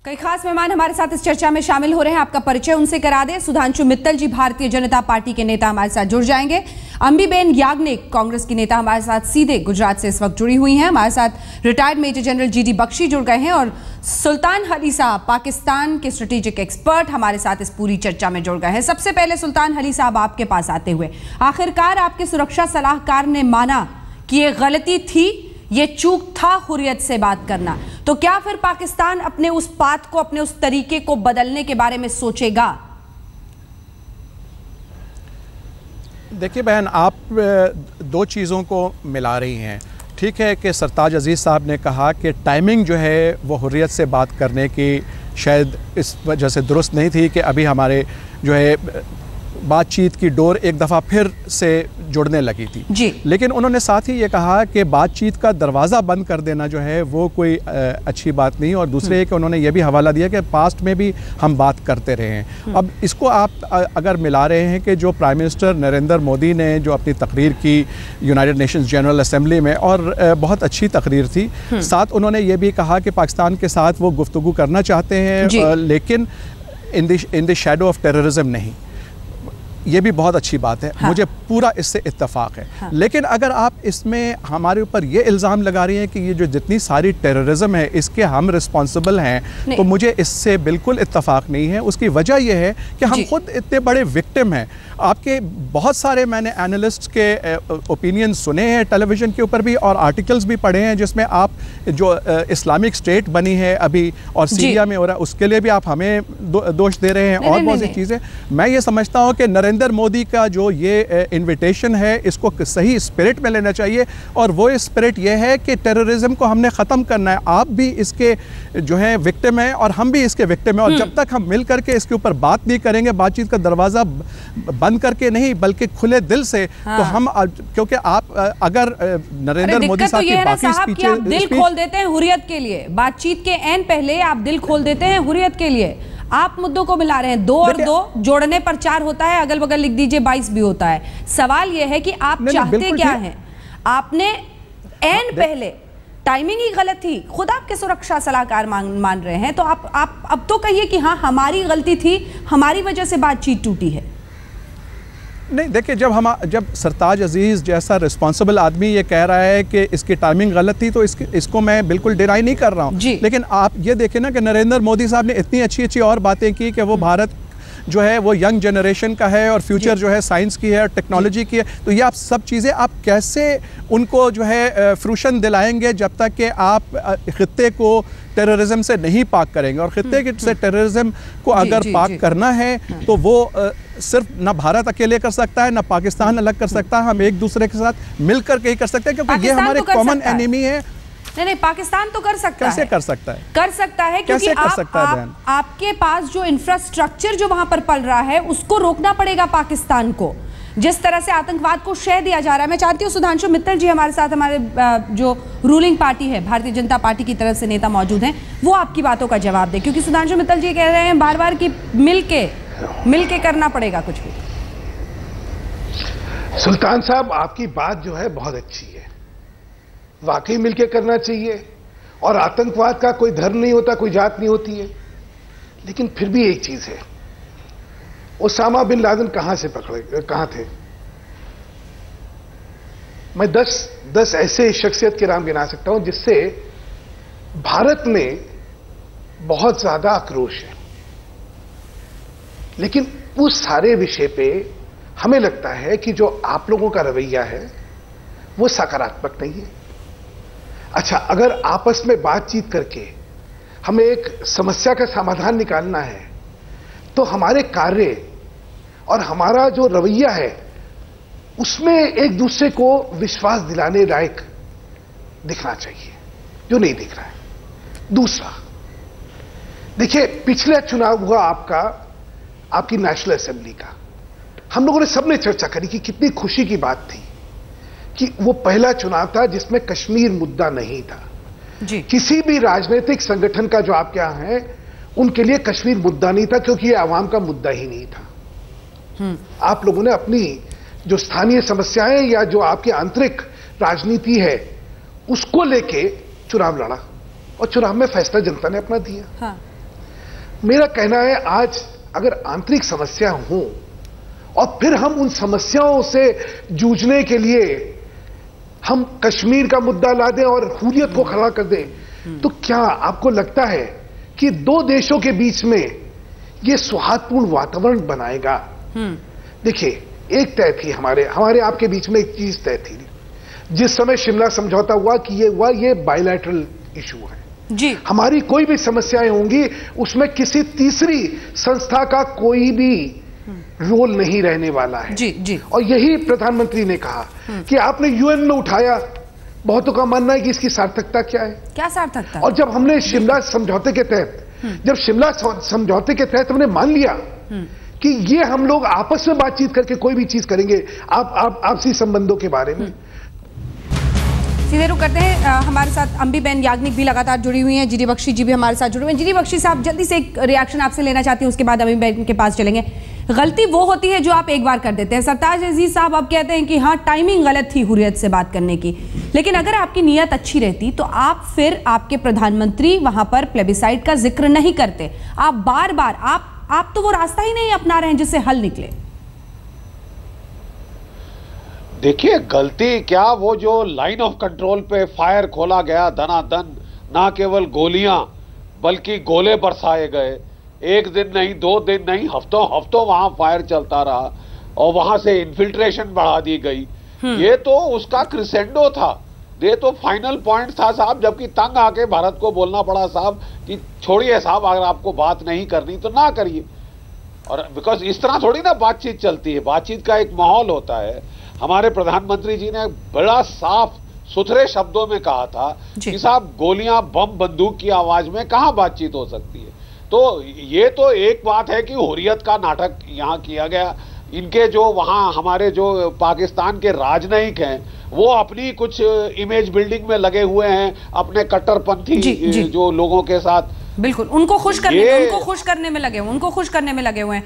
कई खास मेहमान हमारे साथ इस चर्चा में शामिल हो रहे हैं। आपका परिचय उनसे करा दें। सुधांशु मित्तल जी भारतीय जनता पार्टी के नेता हमारे साथ जुड़ जाएंगे। अंबीबेन याग्निक कांग्रेस की नेता हमारे साथ सीधे गुजरात से इस वक्त जुड़ी हुई हैं। हमारे साथ retired major general GD Bakshi जुड़ गए हैं और सुल्तान अली साहब पाकिस्तान के स्ट्रेटेजिक एक्सपर्ट हमारे साथ इस पूरी चर्चा में जुड़ गए हैं। सबसे पहले सुल्तान अली साहब आपके पास आते हुए, आखिरकार आपके सुरक्षा सलाहकार ने माना कि ये गलती थी, ये चूक था हुर्रियत से बात करना, तो क्या फिर पाकिस्तान अपने उस पाथ को, अपने उस तरीके को बदलने के बारे में सोचेगा? देखिए बहन, आप दो चीज़ों को मिला रही हैं। ठीक है कि सरताज अजीज़ साहब ने कहा कि टाइमिंग जो है वो हुर्रियत से बात करने की शायद इस वजह से दुरुस्त नहीं थी कि अभी हमारे जो है बातचीत की डोर एक दफ़ा फिर से जुड़ने लगी थी जी। लेकिन उन्होंने साथ ही ये कहा कि बातचीत का दरवाज़ा बंद कर देना जो है वो कोई अच्छी बात नहीं। और दूसरे कि उन्होंने ये भी हवाला दिया कि पास्ट में भी हम बात करते रहे हैं। अब इसको आप अगर मिला रहे हैं कि जो प्राइम मिनिस्टर नरेंद्र मोदी ने जो अपनी तकरीर की यूनाइटेड नेशंस जनरल असेंबली में, और बहुत अच्छी तकरीर थी, साथ उन्होंने ये भी कहा कि पाकिस्तान के साथ वो गुफ्तगू करना चाहते हैं लेकिन in the shadow of terrorism नहीं। ये भी बहुत अच्छी बात है। मुझे पूरा इससे इत्तेफाक है। लेकिन अगर आप इसमें हमारे ऊपर ये इल्ज़ाम लगा रही हैं कि ये जो जितनी सारी टेररिज्म है इसके हम रिस्पॉन्सिबल हैं, तो मुझे इससे बिल्कुल इत्तेफाक नहीं है। उसकी वजह यह है कि हम खुद इतने बड़े विक्टिम हैं। आपके बहुत सारे मैंने एनालिस्ट्स के ओपिनियन सुने हैं टेलीविज़न के ऊपर भी, और आर्टिकल्स भी पढ़े हैं जिसमें आप जो इस्लामिक स्टेट बनी है अभी और सीरिया में हो रहा है उसके लिए भी आप हमें दोष दे रहे हैं और बहुत सी चीज़ें। मैं ये समझता हूँ कि नरेंद्र मोदी का जो ये इन्विटेशन है इसको सही स्पिरिट में लेना चाहिए, और वो स्पिरिट ये है कि टेररिज्म को हमने ख़त्म करना है। आप भी इसके जो है विक्टिम हैं और हम भी इसके विक्टिम हैं, और जब तक हम मिल करके इसके ऊपर बात नहीं करेंगे, बातचीत का दरवाज़ा बंद करके नहीं बल्कि खुले दिल से, तो हम, क्योंकि आप अगर नरेंद्र मोदी साहब की बाकी स्पीचेस, दिल खोल देते हैं हुर्रियत के लिए, बातचीत के एन पहले आप दिल खोल देते हैं हुर्रियत के लिए। आप मुद्दों को मिला रहे हैं, 2 और 2 जोड़ने पर 4 होता है, अगल बगल लिख दीजिए 22 भी होता है। सवाल यह है कि आप चाहते क्या हैं? आपने एन पहले टाइमिंग ही गलत थी, खुद आपके सुरक्षा सलाहकार मान रहे हैं, तो आप अब तो कहिए कि हाँ हमारी गलती थी, हमारी वजह से बातचीत टूटी है। नहीं, देखिए जब सरताज अजीज़ जैसा रिस्पॉन्सिबल आदमी ये कह रहा है कि इसकी टाइमिंग गलत थी, तो इसको मैं बिल्कुल डिनाई नहीं कर रहा हूँ। लेकिन आप ये देखें ना कि नरेंद्र मोदी साहब ने इतनी अच्छी अच्छी और बातें की कि वो भारत जो है वो यंग जनरेशन का है और फ्यूचर जो है साइंस की है और टेक्नोलॉजी की है। तो ये आप सब चीज़ें आप कैसे उनको जो है फ्रूशन दिलाएंगे जब तक कि आप खित्ते को टेररिज्म से नहीं पाक करेंगे। और खित्ते से टेररिज्म को अगर पाक करना है तो वो सिर्फ ना भारत अकेले कर सकता है, ना पाकिस्तान अलग कर सकता है। हम एक दूसरे के साथ मिलकर के ही कर सकते हैं, क्योंकि ये हमारे कॉमन एनिमी है। नहीं, पाकिस्तान तो कर सकता है। कैसे कर सकता है? कर सकता है क्योंकि आपके पास जो इंफ्रास्ट्रक्चर जो वहां पर पल रहा है उसको रोकना पड़ेगा पाकिस्तान को। जिस तरह से आतंकवाद को शह दिया जा रहा है, मैं चाहती हूँ सुधांशु मित्तल जी हमारे साथ, हमारे जो रूलिंग पार्टी है भारतीय जनता पार्टी की तरफ से नेता मौजूद हैं, वो आपकी बातों का जवाब दे, क्योंकि सुधांशु मित्तल जी कह रहे हैं बार बार कि मिलके करना पड़ेगा कुछ भी। सुल्तान साहब, आपकी बात जो है बहुत अच्छी है, वाकई मिलके करना चाहिए, और आतंकवाद का कोई धर्म नहीं होता, कोई जात नहीं होती है। लेकिन फिर भी एक चीज है, ओसामा बिन लादेन कहां थे? मैं 10 ऐसे शख्सियत के नाम गिना सकता हूं जिससे भारत में बहुत ज्यादा आक्रोश है, लेकिन उस सारे विषय पे हमें लगता है कि जो आप लोगों का रवैया है वो सकारात्मक नहीं है। अच्छा, अगर आपस में बातचीत करके हमें एक समस्या का समाधान निकालना है तो हमारे कार्य और हमारा जो रवैया है उसमें एक दूसरे को विश्वास दिलाने लायक दिखना चाहिए, जो नहीं दिख रहा है। दूसरा, देखिए पिछला चुनाव हुआ आपकी नेशनल असेंबली का, हम लोगों ने सबने चर्चा करी कि कितनी खुशी की बात थी कि वो पहला चुनाव था जिसमें कश्मीर मुद्दा नहीं था जी। किसी भी राजनीतिक संगठन का जो आपके यहां है उनके लिए कश्मीर मुद्दा नहीं था, क्योंकि ये आवाम का मुद्दा ही नहीं था। आप लोगों ने अपनी जो स्थानीय समस्याएं या जो आपकी आंतरिक राजनीति है उसको लेके चुनाव लड़ा, और चुनाव में फैसला जनता ने अपना दिया। मेरा कहना है आज अगर आंतरिक समस्या हो और फिर हम उन समस्याओं से जूझने के लिए हम कश्मीर का मुद्दा ला दें और हुर्रियत को खड़ा कर दें, तो क्या आपको लगता है कि दो देशों के बीच में यह सौहार्दपूर्ण वातावरण बनाएगा? देखिए, एक तय थी हमारे आपके बीच में एक चीज तय थी जिस समय शिमला समझौता हुआ कि ये बायलैटरल इशू है जी। हमारी कोई भी समस्याएं होंगी उसमें किसी तीसरी संस्था का कोई भी रोल नहीं रहने वाला है जी जी। और यही प्रधानमंत्री ने कहा कि आपने यूएन में उठाया, बहुतों का मानना है कि इसकी सार्थकता क्या है? क्या सार्थकता? और जब हमने शिमला समझौते के तहत हमने मान लिया कि ये हम लोग आपस में बातचीत करके कोई भी चीज करेंगे आपसी संबंधों के बारे में। सीधे रुक करते हैं, हमारे साथ अंबीबेन याग्निक भी लगातार जुड़ी हुई हैं, जीडी बख्शी जी भी हमारे साथ जुड़े हुए हैं। जीडी बख्शी साहब, जल्दी से एक रिएक्शन आपसे लेना चाहती हूँ, उसके बाद अंबीबेन के पास चलेंगे। गलती वो होती है जो आप एक बार कर देते हैं। सरताज अजीज साहब अब कहते हैं कि हाँ, टाइमिंग गलत थी हुर्रियत से बात करने की, लेकिन अगर आपकी नीयत अच्छी रहती तो आप फिर आपके प्रधानमंत्री वहां पर प्लेबिसाइड का जिक्र नहीं करते। आप बार बार आप तो वो रास्ता ही नहीं अपना रहे हैं जिससे हल निकले। देखिए, गलती क्या, वो जो लाइन ऑफ कंट्रोल पे फायर खोला गया धनाधन, ना केवल गोलियां बल्कि गोले बरसाए गए, एक दिन नहीं, 2 दिन नहीं, हफ्तों हफ्तों वहां फायर चलता रहा और वहां से इन्फिल्ट्रेशन बढ़ा दी गई। ये तो उसका क्रिसेंडो था, ये तो फाइनल पॉइंट था साहब, जबकि तंग आके भारत को बोलना पड़ा साहब कि छोड़िए साहब, अगर आपको बात नहीं करनी तो ना करिए। और बिकॉज इस तरह थोड़ी ना बातचीत चलती है, बातचीत का एक माहौल होता है। हमारे प्रधानमंत्री जी ने बड़ा साफ सुथरे शब्दों में कहा था कि साहब, गोलियां बम बंदूक की आवाज में कहां बातचीत हो सकती है। तो ये तो एक बात है कि हुर्रियत का नाटक यहां किया गया। इनके जो वहां हमारे जो पाकिस्तान के राजनयिक हैं वो अपनी कुछ इमेज बिल्डिंग में लगे हुए हैं, अपने कट्टरपंथी जो लोगों के साथ, बिल्कुल उनको खुश करने में लगे हुए हैं।